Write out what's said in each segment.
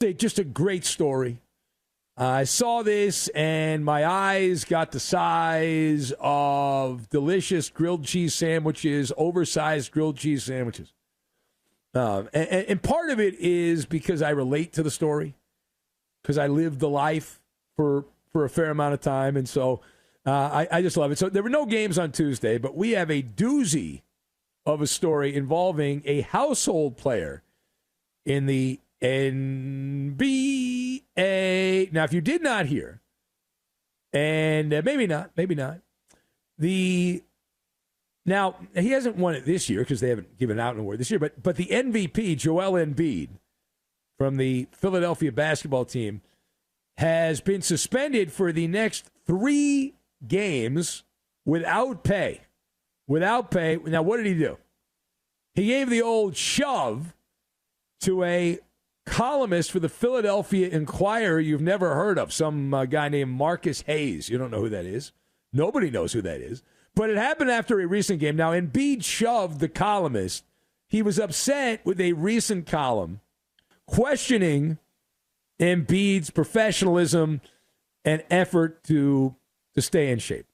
Just a great story. I saw this and my eyes got the size of delicious grilled cheese sandwiches, oversized grilled cheese sandwiches. And part of it is because I relate to the story, because I lived the life for a fair amount of time. And so I just love it. So there were no games on Tuesday, but we have a doozy of a story involving a household player in the NBA. Now, if you did not hear, and maybe not, now he hasn't won it this year because they haven't given out an award this year, but the MVP, Joel Embiid, from the Philadelphia basketball team, has been suspended for the next 3 games without pay. Without pay. Now, what did he do? He gave the old shove to a columnist for the Philadelphia Inquirer you've never heard of, some guy named Marcus Hayes. You don't know who that is. Nobody knows who that is. But it happened after a recent game. Now, Embiid shoved the columnist. He was upset with a recent column questioning Embiid's professionalism and effort to stay in shape.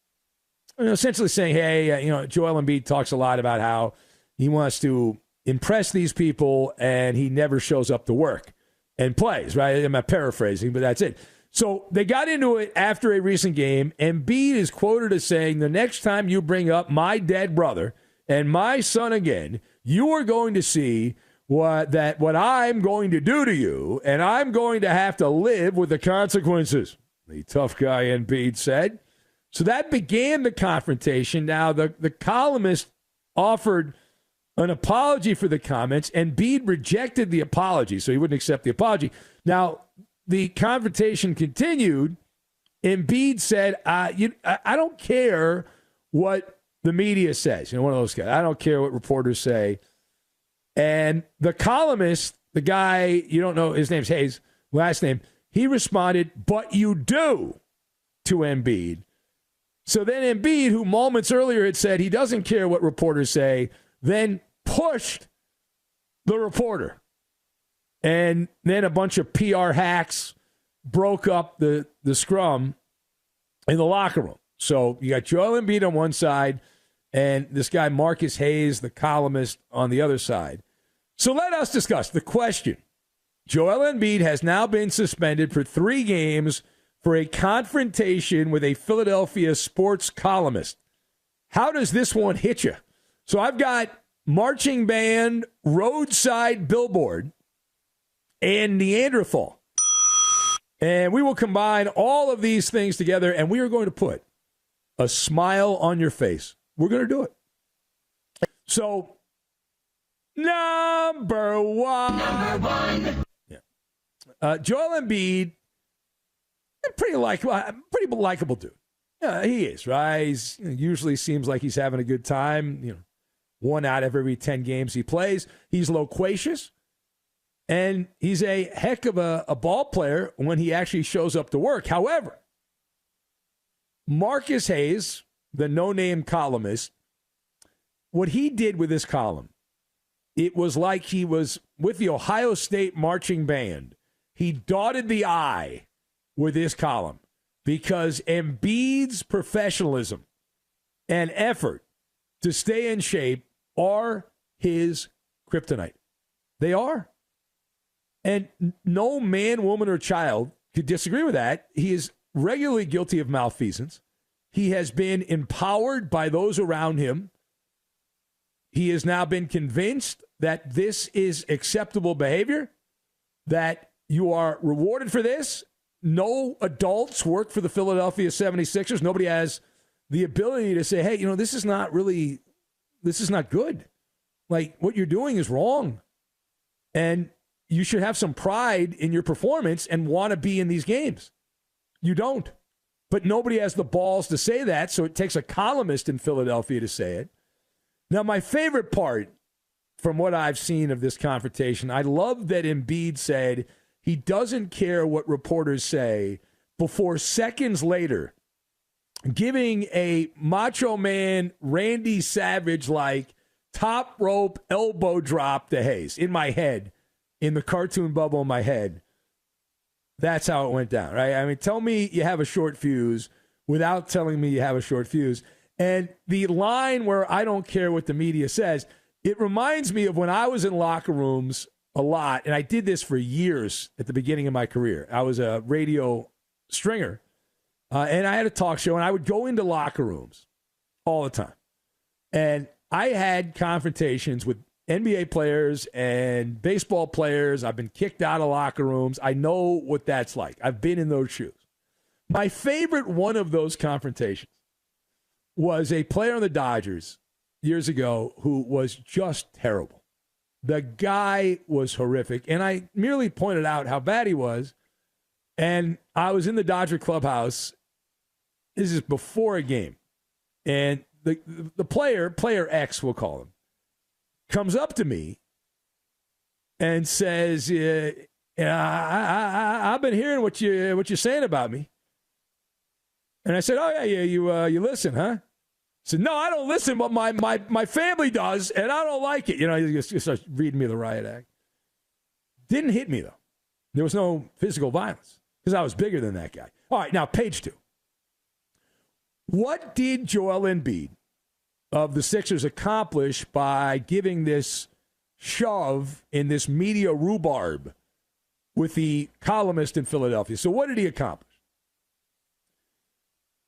Essentially saying, hey, Joel Embiid talks a lot about how he wants to impress these people and he never shows up to work and plays, right? I'm not paraphrasing, but that's it. So they got into it after a recent game. Embiid is quoted as saying, the next time you bring up my dead brother and my son again, you are going to see what I'm going to do to you, and I'm going to have to live with the consequences, the tough guy Embiid said. So that began the confrontation. Now, the columnist offered an apology for the comments, and Embiid rejected the apology, so he wouldn't accept the apology. Now, the confrontation continued. Embiid said, I don't care what the media says. One of those guys. I don't care what reporters say. And the columnist, the guy, you don't know, his name's Hayes, last name, he responded, but you do, to Embiid. So then Embiid, who moments earlier had said he doesn't care what reporters say, then pushed the reporter. And then a bunch of PR hacks broke up the scrum in the locker room. So you got Joel Embiid on one side and this guy Marcus Hayes, the columnist, on the other side. So let us discuss the question. Joel Embiid has now been suspended for 3 games for a confrontation with a Philadelphia sports columnist. How does this one hit you? So I've got marching band, roadside billboard, and Neanderthal. And we will combine all of these things together, and we are going to put a smile on your face. We're going to do it. So, number one. Yeah. Joel Embiid, pretty likable dude. Yeah, he is, right? He usually seems like he's having a good time. 1 out of every 10 games he plays. He's loquacious. And he's a heck of a ball player when he actually shows up to work. However, Marcus Hayes, the no-name columnist, what he did with this column, it was like he was with the Ohio State marching band. He dotted the I with this column because Embiid's professionalism and effort to stay in shape are his kryptonite. They are. And no man, woman, or child could disagree with that. He is regularly guilty of malfeasance. He has been empowered by those around him. He has now been convinced that this is acceptable behavior, that you are rewarded for this. No adults work for the Philadelphia 76ers. Nobody has the ability to say, hey, this is not good. Like, what you're doing is wrong. And you should have some pride in your performance and want to be in these games. You don't. But nobody has the balls to say that, so it takes a columnist in Philadelphia to say it. Now, my favorite part from what I've seen of this confrontation, I love that Embiid said he doesn't care what reporters say before seconds later giving a Macho Man Randy Savage-like top rope elbow drop to Hayes. In my head, in the cartoon bubble in my head, That's how it went down, right? I mean, tell me you have a short fuse without telling me you have a short fuse. And the line where I don't care what the media says, it reminds me of when I was in locker rooms a lot, and I did this for years at the beginning of my career. I was a radio stringer, and I had a talk show, and I would go into locker rooms all the time. And I had confrontations with NBA players and baseball players. I've been kicked out of locker rooms. I know what that's like. I've been in those shoes. My favorite one of those confrontations was a player on the Dodgers years ago who was just terrible. The guy was horrific, and I merely pointed out how bad he was, and I was in the Dodger clubhouse. This is before a game, and the player X, we'll call him, comes up to me and says, I've been hearing what you're saying about me. And I said, oh, yeah, you listen, huh? I said, no, I don't listen, but my family does, and I don't like it. You know, he starts reading me the riot act. Didn't hit me, though. There was no physical violence because I was bigger than that guy. All right, now, page 2. What did Joel Embiid of the Sixers accomplish by giving this shove in this media rhubarb with the columnist in Philadelphia? So what did he accomplish?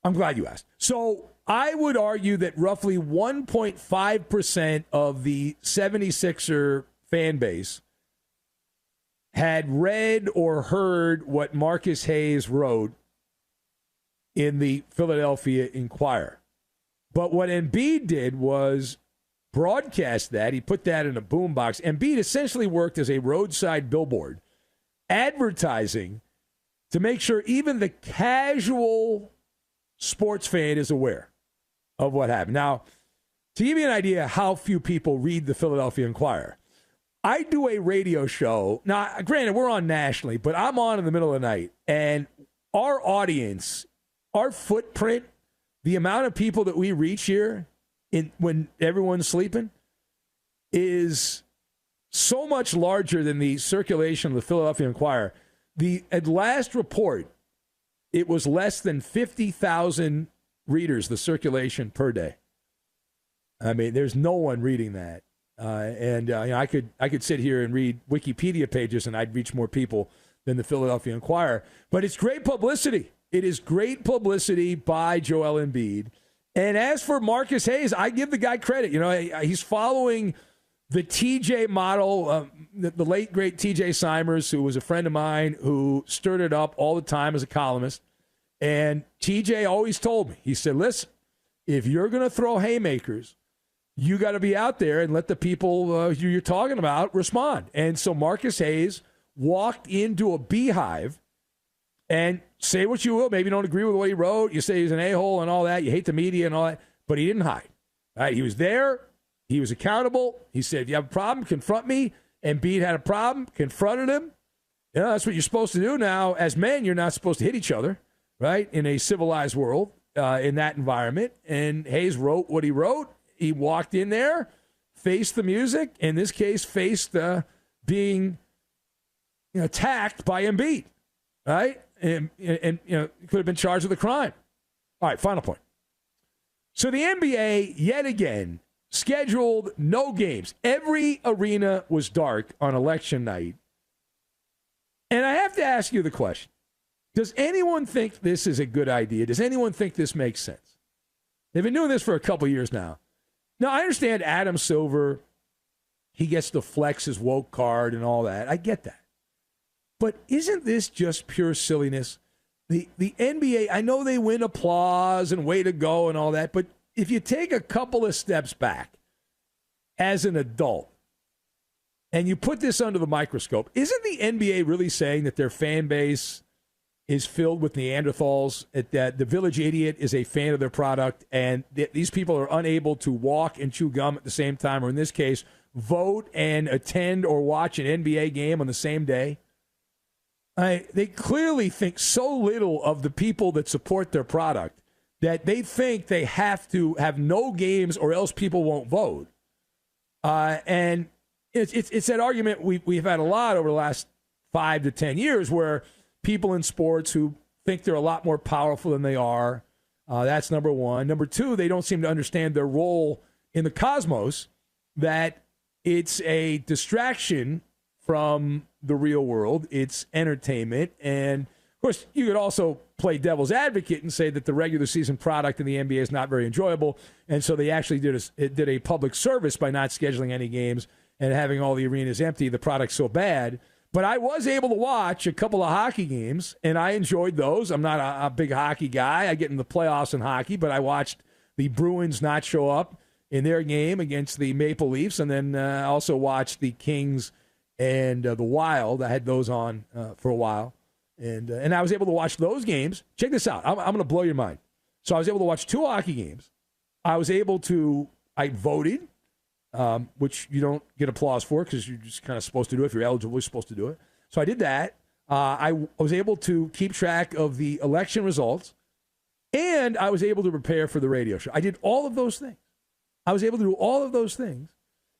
I'm glad you asked. So I would argue that roughly 1.5% of the 76er fan base had read or heard what Marcus Hayes wrote in the Philadelphia Inquirer. But what Embiid did was broadcast that. He put that in a boombox. Embiid essentially worked as a roadside billboard, advertising to make sure even the casual sports fan is aware of what happened. Now, to give you an idea how few people read the Philadelphia Inquirer, I do a radio show. Now, granted, we're on nationally, but I'm on in the middle of the night, and our audience, our footprint, the amount of people that we reach here when everyone's sleeping is so much larger than the circulation of the Philadelphia Inquirer. At last report, it was less than 50,000 readers, the circulation per day. I mean, there's no one reading that. I could sit here and read Wikipedia pages, and I'd reach more people than the Philadelphia Inquirer. But it's great publicity. It is great publicity by Joel Embiid. And as for Marcus Hayes, I give the guy credit. You know, he's following the TJ model, the late, great TJ Simers, who was a friend of mine who stirred it up all the time as a columnist. And TJ always told me, he said, listen, if you're going to throw haymakers, you got to be out there and let the people you're talking about respond. And so Marcus Hayes walked into a beehive, and say what you will, maybe you don't agree with what he wrote, you say he's an a-hole and all that, you hate the media and all that, but he didn't hide. Right? He was there. He was accountable. He said, if you have a problem, confront me. Embiid had a problem, confronted him. You know, that's what you're supposed to do now. As men, you're not supposed to hit each other, right, in a civilized world, in that environment. And Hayes wrote what he wrote. He walked in there, faced the music, in this case, faced being attacked by Embiid, right? And could have been charged with a crime. All right, final point. So the NBA, yet again, scheduled no games. Every arena was dark on election night. And I have to ask you the question. Does anyone think this is a good idea? Does anyone think this makes sense? They've been doing this for a couple years now. Now, I understand Adam Silver, he gets to flex his woke card and all that. I get that. But isn't this just pure silliness? The NBA, I know they win applause and way to go and all that, but if you take a couple of steps back as an adult and you put this under the microscope, isn't the NBA really saying that their fan base is filled with Neanderthals, that the village idiot is a fan of their product, and that these people are unable to walk and chew gum at the same time, or in this case, vote and attend or watch an NBA game on the same day? They clearly think so little of the people that support their product that they think they have to have no games or else people won't vote. And it's that argument we've had a lot over the last 5 to 10 years where people in sports who think they're a lot more powerful than they are. That's number one. Number two, they don't seem to understand their role in the cosmos, that it's a distraction from the real world. It's entertainment. And, of course, you could also play devil's advocate and say that the regular season product in the NBA is not very enjoyable, and so they actually did a public service by not scheduling any games and having all the arenas empty. The product's so bad. But I was able to watch a couple of hockey games, and I enjoyed those. I'm not a big hockey guy. I get in the playoffs in hockey, but I watched the Bruins not show up in their game against the Maple Leafs, and then also watched the Kings and the Wild. I had those on for a while, and I was able to watch those games. Check this out. I'm going to blow your mind. So I was able to watch 2 hockey games. I voted, which you don't get applause for because you're just kind of supposed to do it. If you're eligible, you're supposed to do it. So I did that. I was able to keep track of the election results, and I was able to prepare for the radio show. I did all of those things. I was able to do all of those things,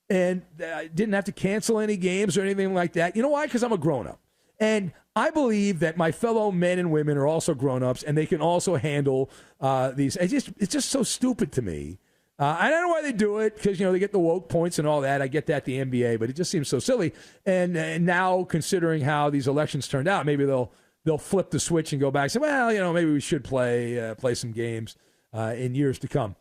and I didn't have to cancel any games or anything like that. You know why? Because I'm a grown-up. And I believe that my fellow men and women are also grown-ups, and they can also handle these. It's just so stupid to me. I don't know why they do it, because, they get the woke points and all that. I get that, the NBA, but it just seems so silly. And now, considering how these elections turned out, maybe they'll flip the switch and go back and say, well, maybe we should play some games in years to come.